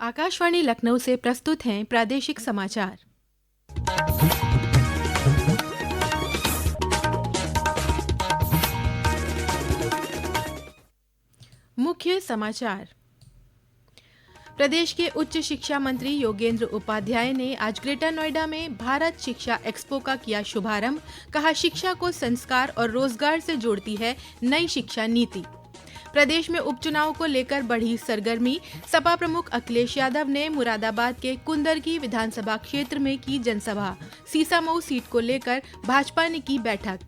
आकाशवाणी लखनऊ से प्रस्तुत हैं प्रादेशिक समाचार। मुख्य समाचार। प्रदेश के उच्च शिक्षा मंत्री योगेंद्र उपाध्याय ने आज ग्रेटर नोएडा में भारत शिक्षा एक्सपो का किया शुभारंभ। कहा, शिक्षा को संस्कार और रोजगार से जोड़ती है नई शिक्षा नीति। प्रदेश में उपचुनाव को लेकर बढ़ी सरगर्मी। सपा प्रमुख अखिलेश यादव ने मुरादाबाद के कुंदरकी विधानसभा क्षेत्र में की जनसभा। सीसामऊ सीट को लेकर भाजपा ने की बैठक।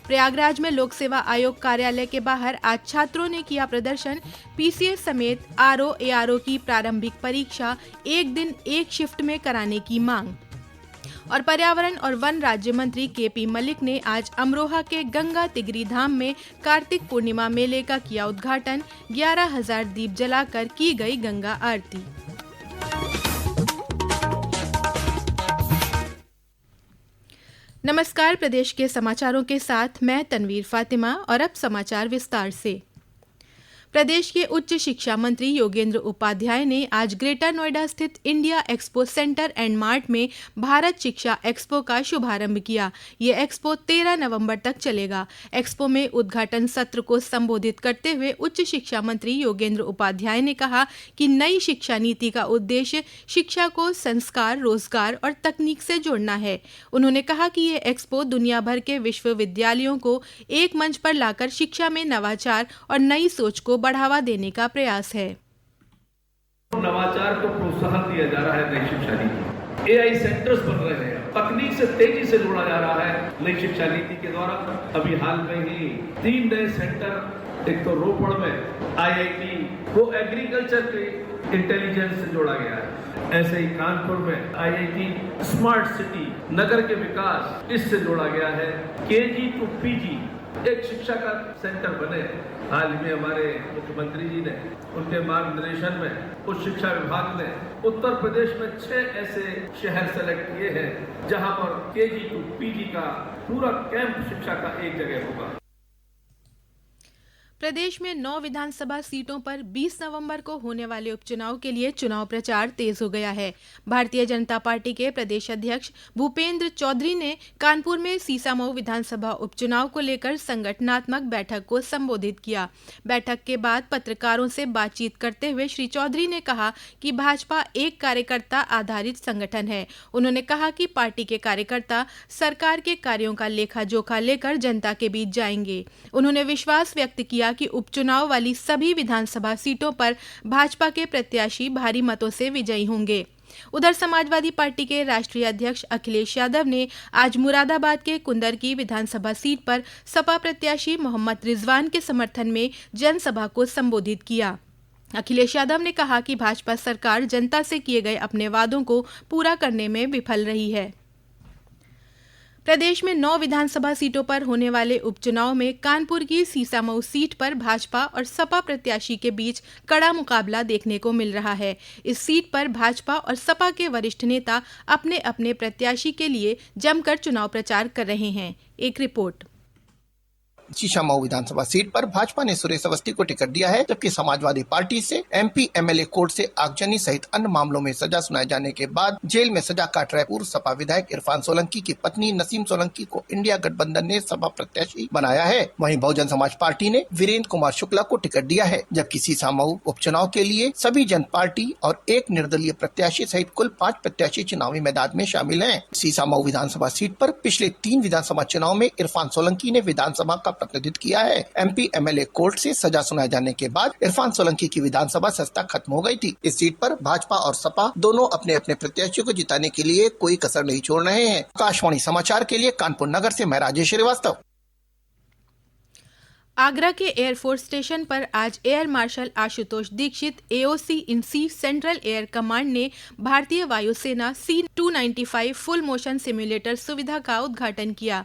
प्रयागराज में लोक सेवा आयोग कार्यालय के बाहर आज छात्रों ने किया प्रदर्शन। पीसीएस समेत आरओ एआरओ की प्रारंभिक परीक्षा एक दिन एक शिफ्ट में कराने की मांग। और पर्यावरण और वन राज्य मंत्री केपी मलिक ने आज अमरोहा के गंगा तिगरी धाम में कार्तिक पूर्णिमा मेले का किया उद्घाटन। 11,000 दीप जलाकर की गई गंगा आरती। नमस्कार, प्रदेश के समाचारों के साथ मैं तनवीर फातिमा और अब समाचार विस्तार से। प्रदेश के उच्च शिक्षा मंत्री योगेंद्र उपाध्याय ने आज ग्रेटर नोएडा स्थित India expo centre and mart में भारत शिक्षा एक्सपो का शुभारंभ किया। ये एक्सपो 13 नवंबर तक चलेगा। एक्सपो में उद्घाटन सत्र को संबोधित करते हुए उच्च शिक्षा मंत्री योगेंद्र उपाध्याय ने कहा कि नई शिक्षा नीति का उद्देश्य शिक्षा को संस्कार, रोजगार और तकनीक से जोड़ना है। उन्होंने कहा कि ये एक्सपो दुनिया भर के विश्वविद्यालयों को एक मंच पर लाकर शिक्षा में नवाचार और नई सोच को बढ़ावा देने का प्रयास है। नवाचार को प्रोत्साहन दिया जा रहा है नई शिक्षा नीति। एआई सेंटर्स बन रहे हैं, तकनीक से तेजी से जोड़ा जा रहा है नई शिक्षा नीति के द्वारा। अभी हाल में ही 3 नए सेंटर, एक तो रोपड़ में आईआईटी, वो एग्रीकल्चर के इंटेलिजेंस से जोड़ा गया है। ऐसे ही कानपुर में आईआईटी स्मार्ट सिटी, नगर के विकास, इससे जोड़ा गया है। केजी टू पीजी एक शिक्षा का सेंटर बने। हाल में हमारे मुख्यमंत्री जी ने उनके मार्गदर्शन में उच्च शिक्षा विभाग ने उत्तर प्रदेश में 6 ऐसे शहर सेलेक्ट किए हैं जहां पर केजी टू पीजी का पूरा कैंप शिक्षा का एक जगह होगा। प्रदेश में 9 विधानसभा सीटों पर 20 नवंबर को होने वाले उपचुनाव के लिए चुनाव प्रचार तेज हो गया है। भारतीय जनता पार्टी के प्रदेश अध्यक्ष भूपेंद्र चौधरी ने कानपुर में सीसामऊ विधानसभा उपचुनाव को लेकर संगठनात्मक बैठक को संबोधित किया। बैठक के बाद पत्रकारों से बातचीत करते हुए श्री चौधरी ने कहा कि भाजपा एक कार्यकर्ता आधारित संगठन है। उन्होंने कहा कि पार्टी के कार्यकर्ता सरकार के कार्यों का लेखा जोखा लेकर जनता के बीच जाएंगे। उन्होंने विश्वास व्यक्त किया कि उपचुनाव वाली सभी विधानसभा सीटों पर भाजपा के प्रत्याशी भारी मतों से विजयी होंगे। उधर समाजवादी पार्टी के राष्ट्रीय अध्यक्ष अखिलेश यादव ने आज मुरादाबाद के कुंदरकी विधानसभा सीट पर सपा प्रत्याशी मोहम्मद रिजवान के समर्थन में जनसभा को संबोधित किया। अखिलेश यादव ने कहा कि भाजपा सरकार जनता से किए गए अपने वादों को पूरा करने में विफल रही है। प्रदेश में 9 विधानसभा सीटों पर होने वाले उपचुनाव में कानपुर की सीसामऊ सीट पर भाजपा और सपा प्रत्याशी के बीच कड़ा मुकाबला देखने को मिल रहा है। इस सीट पर भाजपा और सपा के वरिष्ठ नेता अपने अपने प्रत्याशी के लिए जमकर चुनाव प्रचार कर रहे हैं। एक रिपोर्ट। सीसामऊ विधानसभा सीट पर भाजपा ने सुरेश अवस्थी को टिकट दिया है, जबकि समाजवादी पार्टी से एमपी एमएलए कोर्ट से आगजनी सहित अन्य मामलों में सजा सुनाए जाने के बाद जेल में सजा काट रहे पूर्व सपा विधायक इरफान सोलंकी की पत्नी नसीम सोलंकी को इंडिया गठबंधन ने सपा प्रत्याशी बनाया है। वहीं बहुजन समाज पार्टी ने वीरेंद्र कुमार शुक्ला को टिकट दिया है, जबकि सीसामऊ उपचुनाव के लिए सभी जन पार्टी और एक निर्दलीय प्रत्याशी सहित कुल 5 प्रत्याशी चुनावी मैदान में शामिल है। सीसामऊ विधानसभा सीट पर पिछले 3 विधानसभा चुनाव में इरफान सोलंकी ने विधानसभा का प्रतिनिधित्व किया है। एमपी एमएलए कोर्ट से सजा सुनाए जाने के बाद इरफान सोलंकी की विधानसभा सत्ता खत्म हो गई थी। इस सीट पर भाजपा और सपा दोनों अपने अपने प्रत्याशियों को जिताने के लिए कोई कसर नहीं छोड़ रहे हैं। आकाशवाणी समाचार के लिए कानपुर नगर से मैं राजेश श्रीवास्तव। आगरा के एयरफोर्स स्टेशन पर आज air marshal Ashutosh Dikshit AOC in C central air command ने भारतीय वायुसेना C-295 फुल मोशन सिम्युलेटर सुविधा का उद्घाटन किया।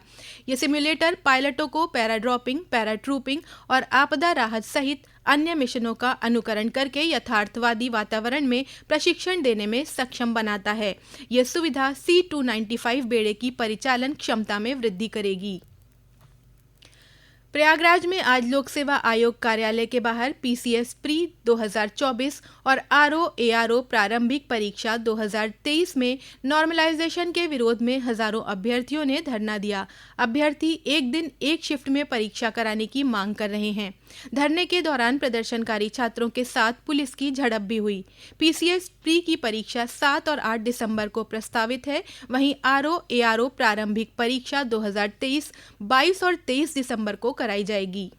ये सिम्युलेटर पायलटों को पैराड्रॉपिंग, पैराट्रूपिंग और आपदा राहत सहित अन्य मिशनों का अनुकरण करके यथार्थवादी वातावरण में प्रशिक्षण देने में सक्षम बनाता है। यह सुविधा C-295 बेड़े की परिचालन क्षमता में वृद्धि करेगी। प्रयागराज में आज लोक सेवा आयोग कार्यालय के बाहर पीसीएस प्री 2024 और आरओ प्रारंभिक परीक्षा 2023 में नॉर्मलाइजेशन के विरोध में हजारों अभ्यर्थियों ने धरना दिया। अभ्यर्थी एक दिन एक शिफ्ट में परीक्षा कराने की मांग कर रहे हैं। धरने के दौरान प्रदर्शनकारी छात्रों के साथ पुलिस की झड़प भी हुई। पीसीएस प्री की परीक्षा 7 और 8 दिसंबर को प्रस्तावित है। वहीं आरओ प्रारंभिक परीक्षा 2023 22 और 23 दिसंबर को कराई जाएगी।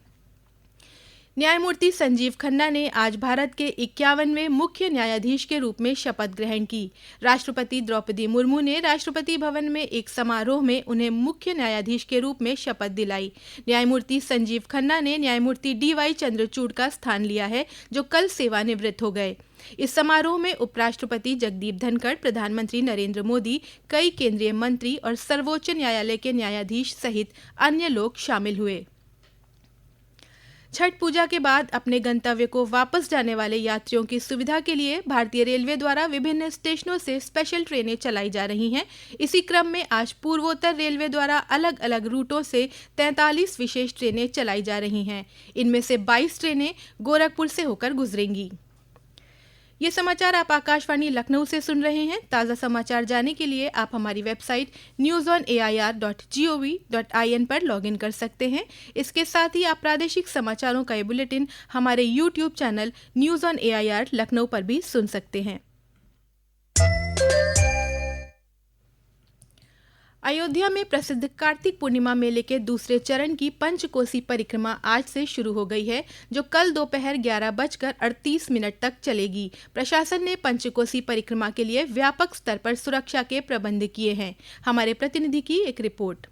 न्यायमूर्ति संजीव खन्ना ने आज भारत के 51वें मुख्य न्यायाधीश के रूप में शपथ ग्रहण की। राष्ट्रपति द्रौपदी मुर्मू ने राष्ट्रपति भवन में एक समारोह में उन्हें मुख्य न्यायाधीश के रूप में शपथ दिलाई। न्यायमूर्ति संजीव खन्ना ने न्यायमूर्ति डीवाई चंद्रचूड़ का स्थान लिया है, जो कल सेवानिवृत्त हो गए। इस समारोह में उपराष्ट्रपति जगदीप धनखड़, प्रधानमंत्री नरेंद्र मोदी, कई केंद्रीय मंत्री और सर्वोच्च न्यायालय के न्यायाधीश सहित अन्य लोग शामिल हुए। छठ पूजा के बाद अपने गंतव्य को वापस जाने वाले यात्रियों की सुविधा के लिए भारतीय रेलवे द्वारा विभिन्न स्टेशनों से स्पेशल ट्रेनें चलाई जा रही हैं। इसी क्रम में आज पूर्वोत्तर रेलवे द्वारा अलग अलग रूटों से 43 विशेष ट्रेनें चलाई जा रही हैं। इनमें से 22 ट्रेनें गोरखपुर से होकर गुजरेंगी। ये समाचार आप आकाशवाणी लखनऊ से सुन रहे हैं। ताज़ा समाचार जानने के लिए आप हमारी वेबसाइट newsonair.gov.in पर लॉगिन कर सकते हैं। इसके साथ ही आप प्रादेशिक समाचारों का ये बुलेटिन हमारे YouTube channel news on AIR Lucknow पर भी सुन सकते हैं। अयोध्या में प्रसिद्ध कार्तिक पूर्णिमा मेले के दूसरे चरण की पंचकोसी परिक्रमा आज से शुरू हो गई है, जो कल दोपहर 11:38 तक चलेगी। प्रशासन ने पंचकोसी परिक्रमा के लिए व्यापक स्तर पर सुरक्षा के प्रबंध किए हैं। हमारे प्रतिनिधि की एक रिपोर्ट।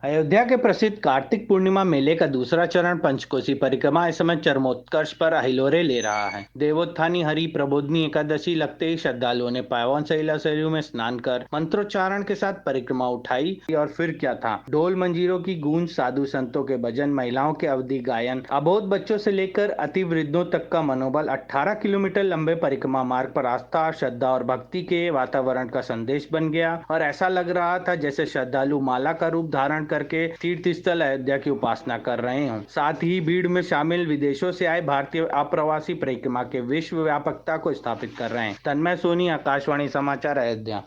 अयोध्या के प्रसिद्ध कार्तिक पूर्णिमा मेले का दूसरा चरण पंचकोसी परिक्रमा इस समय चरमोत्कर्ष पर अहिलोरे ले रहा है। देवोत्थानी हरि प्रबोधनी एकादशी लगते ही श्रद्धालुओं ने पावन सैला सरयू में स्नान कर मंत्रोच्चारण के साथ परिक्रमा उठाई। और फिर क्या था, ढोल मंजीरों की गूंज, साधु संतों के भजन, महिलाओं के अवधि गायन, अबोध बच्चों से लेकर अति वृद्धों तक का मनोबल 18 किलोमीटर लंबे परिक्रमा मार्ग पर आस्था, श्रद्धा और भक्ति के वातावरण का संदेश बन गया। और ऐसा लग रहा था जैसे श्रद्धालु माला का रूप धारण करके तीर्थ स्थल अयोध्या की उपासना कर रहे हों। साथ ही भीड़ में शामिल विदेशों से आए भारतीय अप्रवासी परिक्रमा के विश्व व्यापकता को स्थापित कर रहे हैं। तन्मय सोनी, आकाशवाणी समाचार, अयोध्या।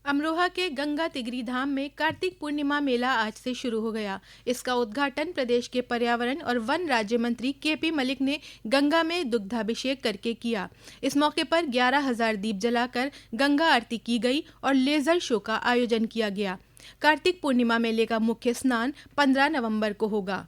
अमरोहा के गंगा तिगरी धाम में कार्तिक पूर्णिमा मेला आज से शुरू हो गया। इसका उद्घाटन प्रदेश के पर्यावरण और वन राज्य मंत्री केपी मलिक ने गंगा में दुग्धाभिषेक करके किया। इस मौके पर 11,000 दीप जलाकर गंगा आरती की गई और लेजर शो का आयोजन किया गया। कार्तिक पूर्णिमा मेले का मुख्य स्नान 15 नवंबर को होगा।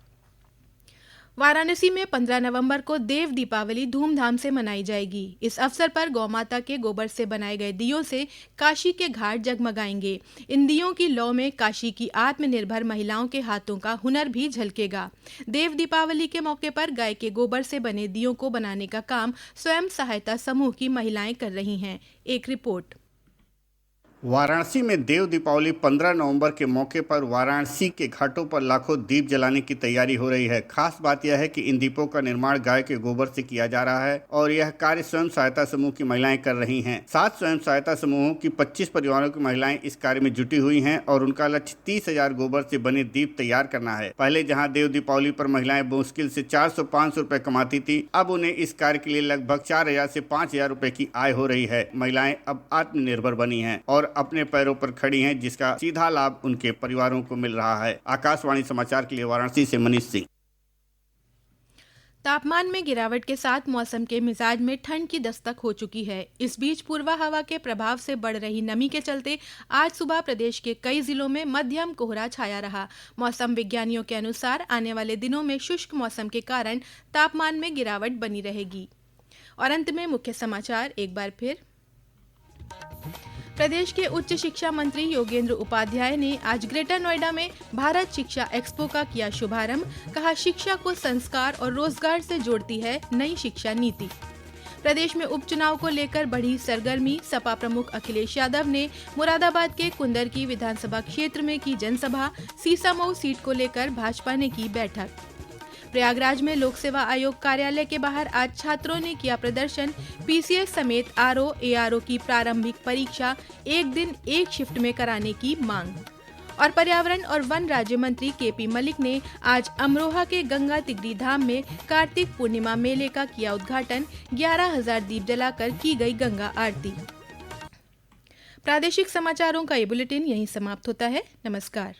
वाराणसी में 15 नवंबर को देव दीपावली धूमधाम से मनाई जाएगी। इस अवसर पर गौमाता के गोबर से बनाए गए दियों से काशी के घाट जगमगाएंगे। इन दियों की लौ में काशी की आत्मनिर्भर महिलाओं के हाथों का हुनर भी झलकेगा। देव दीपावली के मौके पर गाय के गोबर से बने दियों को बनाने का काम स्वयं सहायता समूह की महिलाएं कर रही हैं। एक रिपोर्ट। वाराणसी में देव दीपावली 15 नवंबर के मौके पर वाराणसी के घाटों पर लाखों दीप जलाने की तैयारी हो रही है। खास बात यह है कि इन दीपों का निर्माण गाय के गोबर से किया जा रहा है और यह कार्य स्वयं सहायता समूह की महिलाएं कर रही हैं। 7 स्वयं सहायता समूहों की 25 परिवारों की महिलाएं इस कार्य में जुटी हुई हैं और उनका लक्ष्य 30,000 गोबर से बने दीप तैयार करना है। पहले जहाँ देव दीपावली पर महिलाएं मुश्किल से 400-500 रुपए कमाती थी, अब उन्हें इस कार्य के लिए लगभग 4,000 से 5,000 रुपए की आय हो रही है। महिलाएं अब आत्मनिर्भर बनी हैं और अपने पैरों पर खड़ी हैं, जिसका सीधा लाभ उनके परिवारों को मिल रहा है। आकाशवाणी समाचार के लिए वाराणसी से मनीष सिंह। तापमान में गिरावट के साथ मौसम के मिजाज में ठंड की दस्तक हो चुकी है। इस बीच पूर्वा हवा के प्रभाव से बढ़ रही नमी के चलते आज सुबह प्रदेश के कई जिलों में मध्यम कोहरा छाया रहा। मौसम विज्ञानियों के अनुसार आने वाले दिनों में शुष्क मौसम के कारण तापमान में गिरावट बनी रहेगी। और अंत में मुख्य समाचार एक बार फिर। प्रदेश के उच्च शिक्षा मंत्री योगेंद्र उपाध्याय ने आज ग्रेटर नोएडा में भारत शिक्षा एक्सपो का किया शुभारंभ। कहा, शिक्षा को संस्कार और रोजगार से जोड़ती है नई शिक्षा नीति। प्रदेश में उपचुनाव को लेकर बढ़ी सरगर्मी। सपा प्रमुख अखिलेश यादव ने मुरादाबाद के कुंदरकी विधानसभा क्षेत्र में की जनसभा। सीसामऊ सीट को लेकर भाजपा ने की बैठक। प्रयागराज में लोक सेवा आयोग कार्यालय के बाहर आज छात्रों ने किया प्रदर्शन। पीसीएस समेत आरओ की प्रारंभिक परीक्षा एक दिन एक शिफ्ट में कराने की मांग। और पर्यावरण और वन राज्य मंत्री केपी मलिक ने आज अमरोहा के गंगा तिगरी धाम में कार्तिक पूर्णिमा मेले का किया उद्घाटन। 11,000 दीप जलाकर की गई गंगा आरती। प्रादेशिक समाचारों का ये बुलेटिन यहीं समाप्त होता है। नमस्कार।